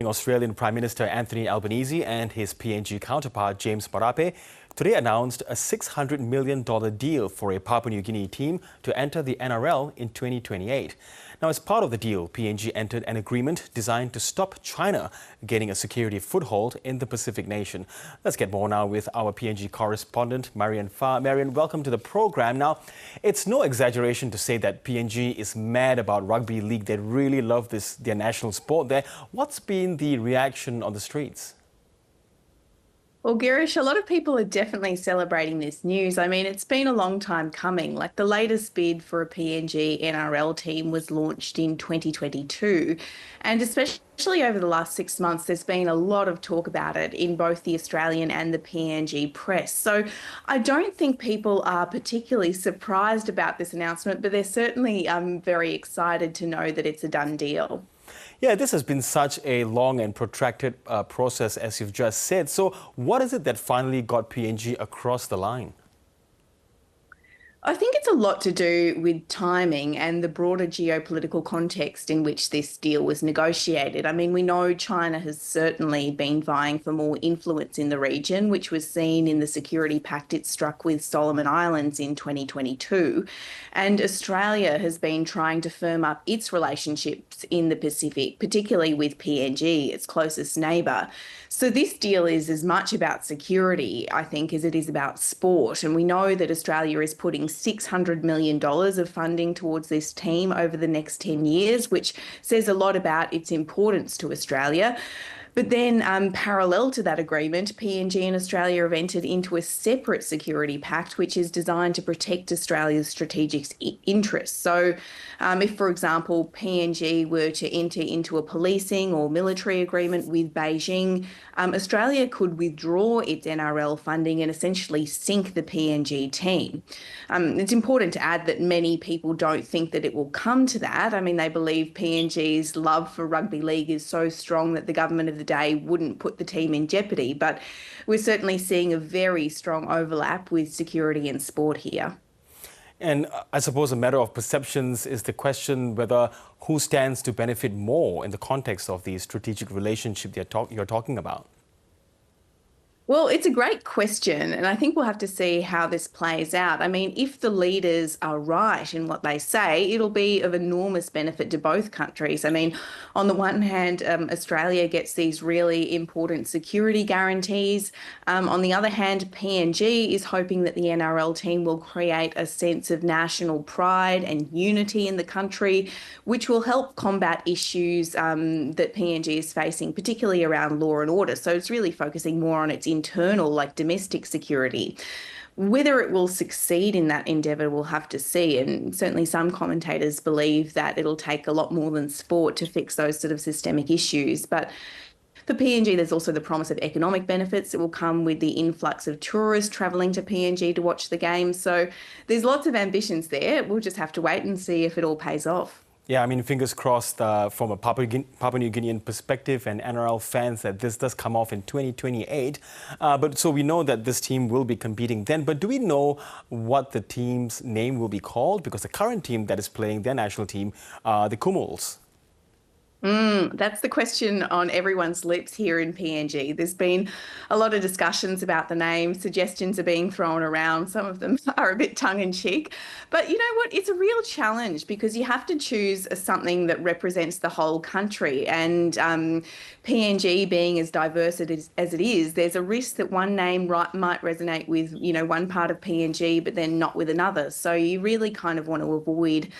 Australian Prime Minister Anthony Albanese and his PNG counterpart James Marape today announced a $600 million deal for a Papua New Guinea team to enter the NRL in 2028. Now, as part of the deal, PNG entered an agreement designed to stop China gaining a security foothold in the Pacific nation. Let's get more now with our PNG correspondent, Marian Fa. Marian, welcome to the program. Now, it's no exaggeration to say that PNG is mad about rugby league. They really love their national sport there. What's been the reaction on the streets? Well, Girish, a lot of people are definitely celebrating this news. I mean, it's been a long time coming. Like the latest bid for a PNG NRL team was launched in 2022. And especially over the last 6 months, there's been a lot of talk about it in both the Australian and the PNG press. So I don't think people are particularly surprised about this announcement, but they're certainly very excited to know that it's a done deal. Yeah, this has been such a long and protracted process, as you've just said. So what is it that finally got PNG across the line? I think it's a lot to do with timing and the broader geopolitical context in which this deal was negotiated. I mean, we know China has certainly been vying for more influence in the region, which was seen in the security pact it struck with Solomon Islands in 2022. And Australia has been trying to firm up its relationships in the Pacific, particularly with PNG, its closest neighbour. So this deal is as much about security, I think, as it is about sport. And we know that Australia is putting $600 million of funding towards this team over the next 10 years, which says a lot about its importance to Australia. But then parallel to that agreement, PNG and Australia have entered into a separate security pact, which is designed to protect Australia's strategic interests. So if, for example, PNG were to enter into a policing or military agreement with Beijing, Australia could withdraw its NRL funding and essentially sink the PNG team. It's important to add that many people don't think that it will come to that. I mean, they believe PNG's love for rugby league is so strong that the government of the day wouldn't put the team in jeopardy, but we're certainly seeing a very strong overlap with security and sport here. And I suppose a matter of perceptions is the question whether who stands to benefit more in the context of the strategic relationship you're talking about. Well, it's a great question, and I think we'll have to see how this plays out. I mean, if the leaders are right in what they say, it'll be of enormous benefit to both countries. I mean, on the one hand, Australia gets these really important security guarantees. On the other hand, PNG is hoping that the NRL team will create a sense of national pride and unity in the country, which will help combat issues that PNG is facing, particularly around law and order. So it's really focusing more on its internal, like domestic security. Whether it will succeed in that endeavour, we'll have to see. And certainly some commentators believe that it'll take a lot more than sport to fix those sort of systemic issues. But for PNG, there's also the promise of economic benefits that will come with the influx of tourists travelling to PNG to watch the game. So there's lots of ambitions there. We'll just have to wait and see if it all pays off. Yeah, I mean, fingers crossed from a Papua New Guinean perspective and NRL fans that this does come off in 2028. But so we know that this team will be competing then. But do we know what the team's name will be called? Because the current team that is playing their national team, the Kumuls. That's the question on everyone's lips here in PNG. There's been a lot of discussions about the name. Suggestions are being thrown around. Some of them are a bit tongue-in-cheek. But you know what? It's a real challenge because you have to choose something that represents the whole country. And PNG being as diverse as it is, there's a risk that one name might resonate with, one part of PNG, but then not with another. So you really kind of want to avoid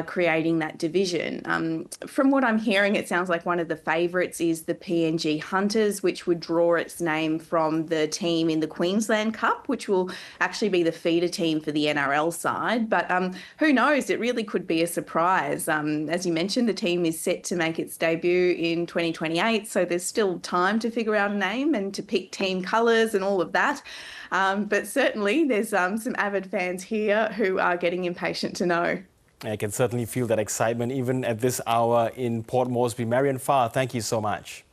creating that division. From what I'm hearing, it sounds like one of the favourites is the PNG Hunters, which would draw its name from the team in the Queensland Cup, which will actually be the feeder team for the NRL side. But who knows? It really could be a surprise. As you mentioned, the team is set to make its debut in 2028, so there's still time to figure out a name and to pick team colours and all of that. But certainly there's some avid fans here who are getting impatient to know. I can certainly feel that excitement even at this hour in Port Moresby. Marian Fa, thank you so much.